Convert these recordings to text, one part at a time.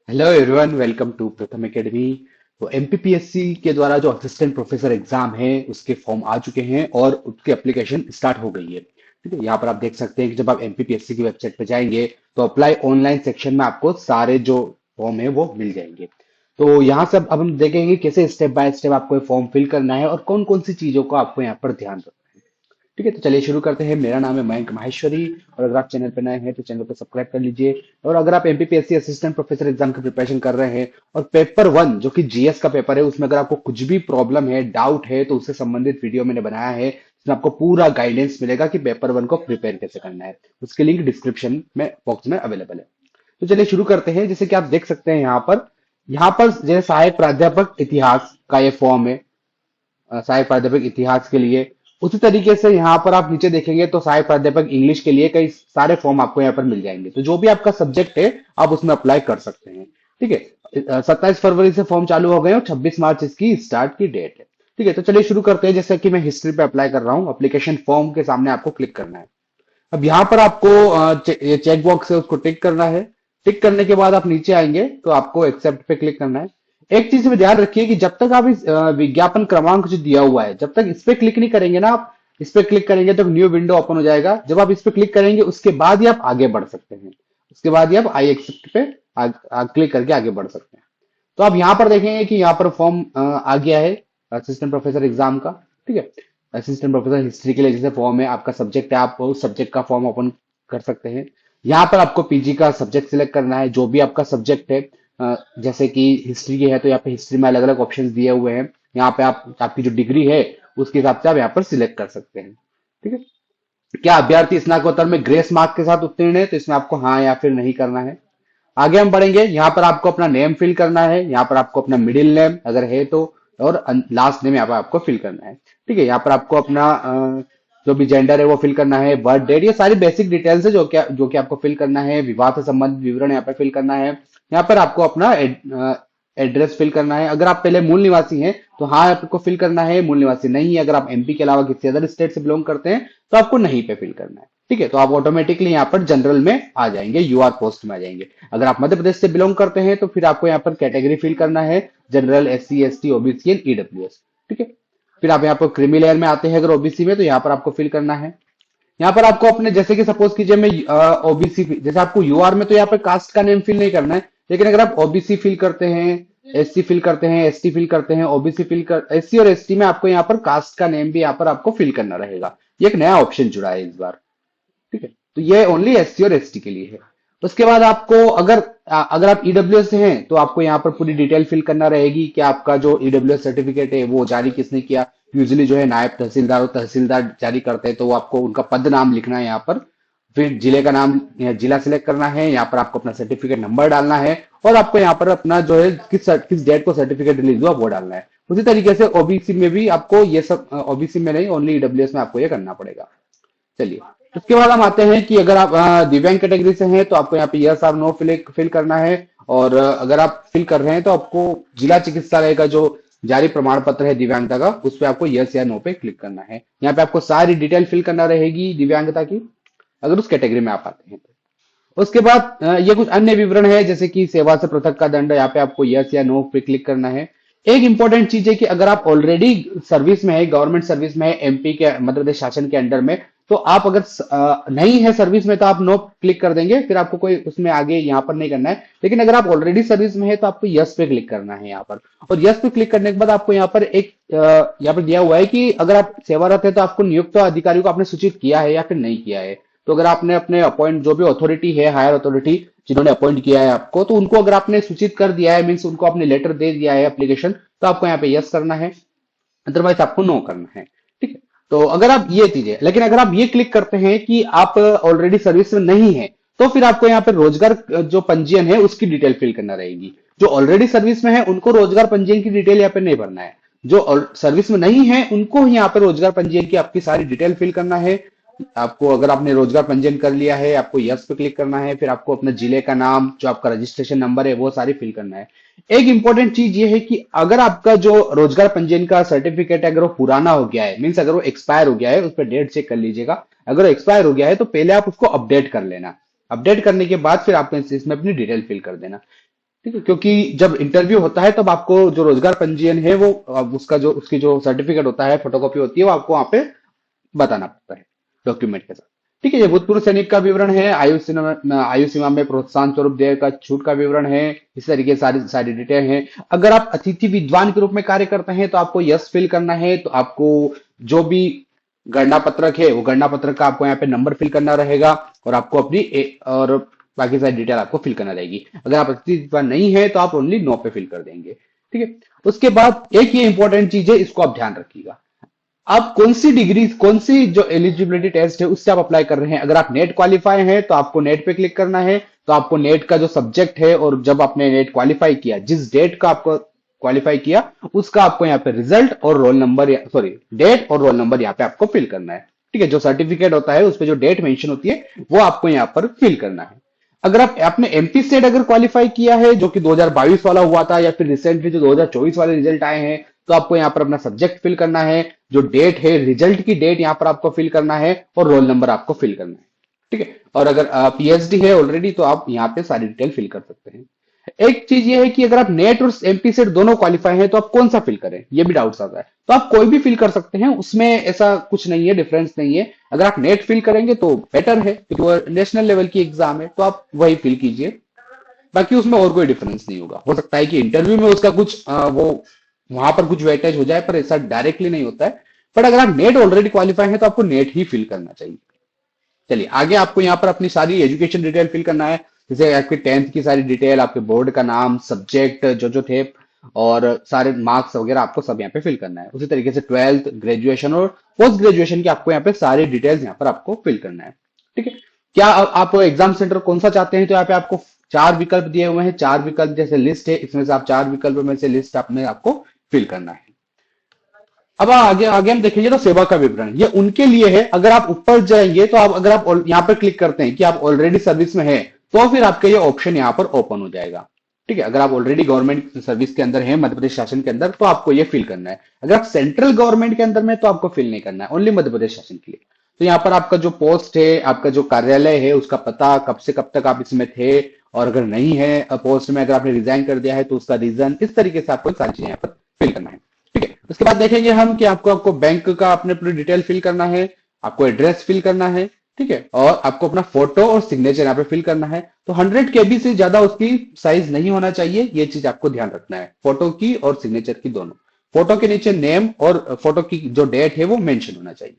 Hello everyone, welcome to प्रथम academy. तो MPPSC के द्वारा जो असिस्टेंट प्रोफेसर एग्जाम है उसके फॉर्म आ चुके हैं और उसकी एप्लीकेशन स्टार्ट हो गई है। ठीक है, यहाँ पर आप देख सकते हैं कि जब आप एमपीपीएससी की वेबसाइट पर जाएंगे तो अप्लाई ऑनलाइन सेक्शन में आपको सारे जो फॉर्म है वो मिल जाएंगे। तो यहाँ से अब हम देखेंगे कैसे स्टेप बाय स्टेप आपको फॉर्म फिल करना है और कौन कौन सी चीजों को आपको यहाँ पर ध्यान रखना है। ठीक है, तो चलिए शुरू करते हैं। मेरा नाम है मयंक माहेश्वरी और अगर आप चैनल पर नए हैं तो चैनल को सब्सक्राइब कर लीजिए। और अगर आप एमपीपीएससी असिस्टेंट प्रोफेसर एग्जाम की प्रिपरेशन कर रहे हैं और पेपर वन जो कि जीएस का पेपर है उसमें अगर आपको कुछ भी प्रॉब्लम है, डाउट है, तो उससे संबंधित वीडियो मैंने बनाया है जिसमें आपको पूरा गाइडेंस मिलेगा कि पेपर वन को प्रिपेयर कैसे करना है। उसकी लिंक डिस्क्रिप्शन में बॉक्स में अवेलेबल है। तो चलिए शुरू करते हैं। जैसे कि आप देख सकते हैं यहाँ पर जैसे सहायक प्राध्यापक इतिहास का ये फॉर्म है। सहायक प्राध्यापक इतिहास के लिए उसी तरीके से यहाँ पर आप नीचे देखेंगे तो सहायक प्राध्यापक इंग्लिश के लिए कई सारे फॉर्म आपको यहाँ पर मिल जाएंगे। तो जो भी आपका सब्जेक्ट है आप उसमें अप्लाई कर सकते हैं। ठीक है, 27 फरवरी से फॉर्म चालू हो गए और 26 मार्च इसकी स्टार्ट की डेट है। ठीक है, तो चलिए शुरू करते हैं। जैसे कि मैं हिस्ट्री पे अप्लाई कर रहा हूँ, एप्लीकेशन फॉर्म के सामने आपको क्लिक करना है। अब यहाँ पर आपको ये चेक बॉक्स है उसको टिक करना है। टिक करने के बाद आप नीचे आएंगे तो आपको एक्सेप्ट पे क्लिक करना है। एक चीज में ध्यान रखिए कि जब तक आप इस विज्ञापन क्रमांक जो दिया हुआ है जब तक इस पे क्लिक नहीं करेंगे ना, आप इस पे क्लिक करेंगे तो न्यू विंडो ओपन हो जाएगा। जब आप इस पे क्लिक करेंगे उसके बाद ही आप आगे बढ़ सकते हैं। उसके बाद ही आप आई एक्सेप्ट पे क्लिक करके आगे बढ़ सकते हैं। तो आप यहाँ पर देखेंगे कि यहाँ पर फॉर्म आ गया है असिस्टेंट प्रोफेसर एग्जाम का। ठीक है, असिस्टेंट प्रोफेसर हिस्ट्री के लिए जैसे फॉर्म है, आपका सब्जेक्ट है, आप उस सब्जेक्ट का फॉर्म ओपन कर सकते हैं। यहाँ पर आपको पीजी का सब्जेक्ट सिलेक्ट करना है, जो भी आपका सब्जेक्ट है। जैसे कि हिस्ट्री की है तो यहाँ पे हिस्ट्री में अलग अलग ऑप्शंस दिए हुए हैं। यहाँ पे आप आपकी जो डिग्री है उसके हिसाब से आप यहाँ पर सिलेक्ट कर सकते हैं। ठीक है, क्या अभ्यर्थी स्नातकोत्तर में ग्रेस मार्क के साथ उत्तीर्ण है, तो इसमें आपको हाँ या फिर नहीं करना है। आगे हम बढ़ेंगे। यहाँ पर आपको अपना नेम फिल करना है, यहाँ पर आपको अपना मिडिल नेम अगर है तो, और लास्ट नेम यहाँ पर आपको फिल करना है। ठीक है, यहाँ पर आपको अपना जो भी जेंडर है वो फिल करना है, बर्थ डेट, ये सारी बेसिक डिटेल्स है जो कि आपको फिल करना है। विवाह से संबंधित विवरण यहाँ पर फिल करना है। यहाँ पर आपको अपना एड्रेस फिल करना है। अगर आप पहले मूल निवासी हैं तो हाँ आपको फिल करना है, मूल निवासी नहीं है, अगर आप एमपी के अलावा किसी अदर स्टेट से बिलोंग करते हैं तो आपको नहीं पे फिल करना है। ठीक है, तो आप ऑटोमेटिकली यहाँ पर जनरल में आ जाएंगे, यूआर पोस्ट में आ जाएंगे। अगर आप मध्य प्रदेश से बिलोंग करते हैं तो फिर आपको यहाँ पर कैटेगरी फिल करना है, general, SC, ST, OBC and EWS. ठीक है, फिर आप यहाँ पर क्रीमी लेयर में आते हैं अगर ओबीसी में, तो यहाँ पर आपको फिल करना है। यहाँ पर आपको अपने जैसे कि सपोज कीजिए मैं ओबीसी, जैसे आपको यूआर में तो यहाँ पर कास्ट का नेम फिल नहीं करना है, लेकिन अगर आप ओबीसी फिल करते हैं, एससी फिल करते हैं, एसटी फिल करते हैं, ओबीसी फिल कर एससी और एसटी में आपको यहाँ पर कास्ट का नेम भी यहाँ पर आपको फिल करना रहेगा। ये एक नया ऑप्शन जुड़ा है इस बार। ठीक है, तो ये ओनली एससी और एसटी के लिए है। उसके बाद आपको अगर आप ईडब्ल्यूएस से हैं तो आपको यहाँ पर पूरी डिटेल फिल करना रहेगी कि आपका जो ईडब्ल्यूएस सर्टिफिकेट है वो जारी किसने किया। यूजुअली जो है नायब तहसीलदार और तहसीलदार जारी करते हैं, तो वो आपको उनका पद नाम लिखना है यहाँ पर। फिर जिले का नाम, जिला सिलेक्ट करना है, यहाँ पर आपको अपना सर्टिफिकेट नंबर डालना है और आपको यहाँ पर अपना जो है किस डेट को सर्टिफिकेट रिलीज हुआ वो डालना है। उसी तरीके से ओबीसी में भी आपको ये सब, ओबीसी में नहीं ओनली ईडब्ल्यूएस में आपको ये करना पड़ेगा। चलिए, उसके बाद हम आते हैं कि अगर आप दिव्यांग कैटेगरी से हैं तो आपको यहाँ पे यस और नो फिल करना है। और अगर आप फिल कर रहे हैं तो आपको जिला चिकित्सालय का जो जारी प्रमाण पत्र है दिव्यांगता का, उस पर आपको यस या नो पे क्लिक करना है। यहाँ पे आपको सारी डिटेल फिल करना रहेगी दिव्यांगता की, अगर उस कैटेगरी में आप आते हैं तो। उसके बाद ये कुछ अन्य विवरण है जैसे कि सेवा से पृथक का दंड, यहाँ पे आपको यस या नो पे क्लिक करना है। एक इंपॉर्टेंट चीज है कि अगर आप ऑलरेडी सर्विस में है, गवर्नमेंट सर्विस में है, एमपी के मध्य प्रदेश शासन के अंडर में, तो आप अगर नहीं है सर्विस में तो आप नो क्लिक कर देंगे, फिर आपको कोई उसमें आगे यहाँ पर नहीं करना है। लेकिन अगर आप ऑलरेडी सर्विस में है तो आपको यस पे क्लिक करना है यहाँ पर। और यस पे क्लिक करने के बाद आपको यहाँ पर यहाँ पर दिया हुआ है कि अगर आप सेवारत है तो आपको नियुक्त अधिकारी को आपने सूचित किया है या फिर नहीं किया है। तो अगर आपने अपने अपॉइंट जो भी अथॉरिटी है, हायर अथॉरिटी जिन्होंने अपॉइंट किया है आपको, तो उनको अगर आपने सूचित कर दिया है, मीन्स उनको आपने लेटर दे दिया है एप्लीकेशन, तो आपको यहाँ पे यस करना है, अदरवाइज आपको नो करना है। ठीक है, तो अगर आप ये चीजें, लेकिन अगर आप ये क्लिक करते हैं कि आप ऑलरेडी सर्विस में नहीं है तो फिर आपको यहाँ पे रोजगार जो पंजीयन है उसकी डिटेल फिल करना रहेगी। जो ऑलरेडी सर्विस में है उनको रोजगार पंजीयन की डिटेल यहाँ पे नहीं भरना है, जो सर्विस में नहीं है उनको यहाँ पे रोजगार पंजीयन की आपकी सारी डिटेल फिल करना है। आपको अगर आपने रोजगार पंजीयन कर लिया है आपको यस पे क्लिक करना है, फिर आपको अपने जिले का नाम, जो आपका रजिस्ट्रेशन नंबर है वो सारी फिल करना है। एक इंपॉर्टेंट चीज ये है कि अगर आपका जो रोजगार पंजीयन का सर्टिफिकेट है अगर वो पुराना हो गया है, मीन्स अगर वो एक्सपायर हो गया है, उस पर डेट चेक कर लीजिएगा। अगर वो एक्सपायर हो गया है तो पहले आप उसको अपडेट कर लेना। अपडेट करने के बाद फिर आप इसमें अपनी डिटेल फिल कर देना। ठीक है, क्योंकि जब इंटरव्यू होता है तब आपको जो रोजगार पंजीयन है वो उसका जो उसकी जो सर्टिफिकेट होता है, फोटोकॉपी होती है, वो आपको वहां पे बताना पड़ता है डॉक्यूमेंट के साथ। ठीक है, ये भूतपूर्व सैनिक का विवरण है, आयु सीमा में प्रोत्साहन स्वरूप देय का छूट का विवरण है। इस तरीके सारी सारी डिटेल है। अगर आप अतिथि विद्वान के रूप में कार्य करते हैं तो आपको यस फिल करना है। तो आपको जो भी गणना पत्रक है वो गणना पत्रक का आपको यहाँ पे नंबर फिल करना रहेगा, और आपको अपनी और बाकी सारी डिटेल आपको फिल करना रहेगी। अगर आप अतिथि विद्वान नहीं है तो आप ओनली नो पे फिल कर देंगे। ठीक है, उसके बाद एक ये इंपॉर्टेंट चीज है, इसको आप ध्यान रखिएगा। आप कौन सी डिग्री, कौन सी जो एलिजिबिलिटी टेस्ट है उससे आप अप्लाई कर रहे हैं। अगर आप नेट क्वालिफाई हैं तो आपको नेट पे क्लिक करना है। तो आपको नेट का जो सब्जेक्ट है, और जब आपने नेट क्वालिफाई किया, जिस डेट का आपको क्वालिफाई किया, उसका आपको यहाँ पे रिजल्ट और रोल नंबर, सॉरी डेट और रोल नंबर यहाँ पे आपको फिल करना है। ठीक है, जो सर्टिफिकेट होता है उस पर जो डेट मेंशन होती है वो आपको यहाँ पर फिल करना है। अगर आप आपने एमपी सेट अगर क्वालिफाई किया है, जो कि 2022 वाला हुआ था, या फिर रिसेंटली जो 2024 वाले रिजल्ट आए हैं, तो आपको यहाँ पर अपना सब्जेक्ट फिल करना है, जो डेट है, रिजल्ट की डेट यहाँ पर आपको फिल करना है, और रोल नंबर आपको फिल करना है। ठीक है, और अगर पीएचडी है ऑलरेडी तो आप यहाँ पे सारी डिटेल फिल कर सकते हैं। एक चीज ये है कि अगर आप नेट और एमपी सेट दोनों क्वालिफाई हैं तो आप कौन सा फिल करें, ये भी डाउट्स आता है। तो आप कोई भी फिल कर सकते हैं, उसमें ऐसा कुछ नहीं है, डिफरेंस नहीं है। अगर आप नेट फिल करेंगे तो बेटर है, क्योंकि वो नेशनल लेवल की एग्जाम है, तो आप वही फिल कीजिए। बाकी उसमें और कोई डिफरेंस नहीं होगा। हो सकता है कि इंटरव्यू में उसका कुछ वो वहां पर कुछ वेटेज हो जाए, पर ऐसा डायरेक्टली नहीं होता है। बट अगर आप नेट ऑलरेडी क्वालिफाई है तो आपको नेट ही फिल करना चाहिए। चलिए आगे, आपको यहाँ पर अपनी सारी एजुकेशन डिटेल फिल करना है। जैसे आपके 10th की सारी डिटेल, आपके बोर्ड का नाम, सब्जेक्ट जो जो थे, और सारे मार्क्स वगैरह आपको सब यहाँ पे फिल करना है। उसी तरीके से 12th, ग्रेजुएशन और पोस्ट ग्रेजुएशन की आपको यहाँ पे सारी डिटेल्स यहाँ पर आपको फिल करना है। ठीक है, क्या आप एग्जाम सेंटर कौन सा चाहते हैं, तो यहाँ पे आपको 4 विकल्प दिए हुए हैं। 4 विकल्प जैसे लिस्ट है, इसमें से आप 4 विकल्प में से लिस्ट आपने आपको फिल करना है। अब आगे आगे हम देखेंगे तो सेवा का विवरण, ये उनके लिए है। अगर आप ऊपर जाएंगे तो आप, अगर आप यहाँ पर क्लिक करते हैं कि आप ऑलरेडी सर्विस में हैं, तो फिर आपके ये ऑप्शन यहाँ पर ओपन हो जाएगा। ठीक है, अगर आप ऑलरेडी गवर्नमेंट सर्विस के अंदर हैं, मध्य प्रदेश शासन के अंदर, तो आपको ये फिल करना है। अगर आप सेंट्रल गवर्नमेंट के अंदर में, तो आपको फिल नहीं करना है, ओनली मध्य प्रदेश शासन के लिए। तो यहाँ पर आपका जो पोस्ट है, आपका जो कार्यालय है, उसका पता, कब से कब तक आप इसमें थे, और अगर नहीं है पोस्ट में, अगर आपने रिजाइन कर दिया है तो उसका रीजन, इस तरीके से आपको सारी चीजें यहाँ पर फिल करना है। ठीक है, उसके बाद देखेंगे हम कि आपको आपको बैंक का अपने पूरी डिटेल फिल करना है, आपको एड्रेस फिल करना है। ठीक है, और आपको अपना फोटो और सिग्नेचर यहाँ पे फिल करना है। तो 100 KB से ज्यादा उसकी साइज नहीं होना चाहिए, ये चीज आपको ध्यान रखना है, फोटो की और सिग्नेचर की दोनों। फोटो के नीचे नेम और फोटो की जो डेट है वो मेंशन होना चाहिए।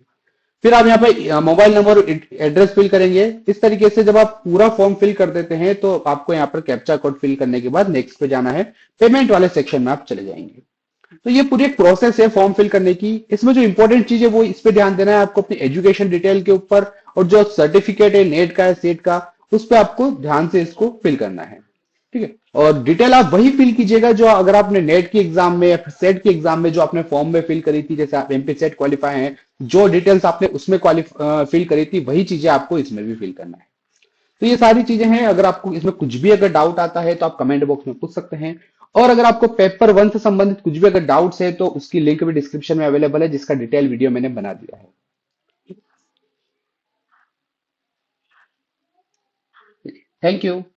फिर आप यहाँ पे मोबाइल नंबर और एड्रेस फिल करेंगे। इस तरीके से जब आप पूरा फॉर्म फिल कर देते हैं तो आपको यहाँ पर कैप्चा कोड फिल करने के बाद नेक्स्ट पे जाना है, पेमेंट वाले सेक्शन में आप चले जाएंगे। तो ये पूरी एक प्रोसेस है फॉर्म फिल करने की। इसमें जो इंपॉर्टेंट चीज है वो इस पे ध्यान देना है आपको, अपनी एजुकेशन डिटेल के ऊपर, और जो सर्टिफिकेट है नेट का है, सेट का, उस पे आपको ध्यान से इसको फिल करना है। ठीक है, और डिटेल आप वही फिल कीजिएगा जो अगर आपने नेट की एग्जाम में या फिर सेट की एग्जाम में जो आपने फॉर्म में फिल करी थी। जैसे आप एमपी सेट क्वालिफाई हैं, जो डिटेल्स आपने उसमें फिल करी थी, वही चीजें आपको इसमें भी फिल करना है। तो ये सारी चीजें हैं। अगर आपको इसमें कुछ भी अगर डाउट आता है तो आप कमेंट बॉक्स में पूछ सकते हैं। और अगर आपको पेपर 1 से संबंधित कुछ भी अगर डाउट्स है तो उसकी लिंक भी डिस्क्रिप्शन में अवेलेबल है, जिसका डिटेल वीडियो मैंने बना दिया है। Thank you.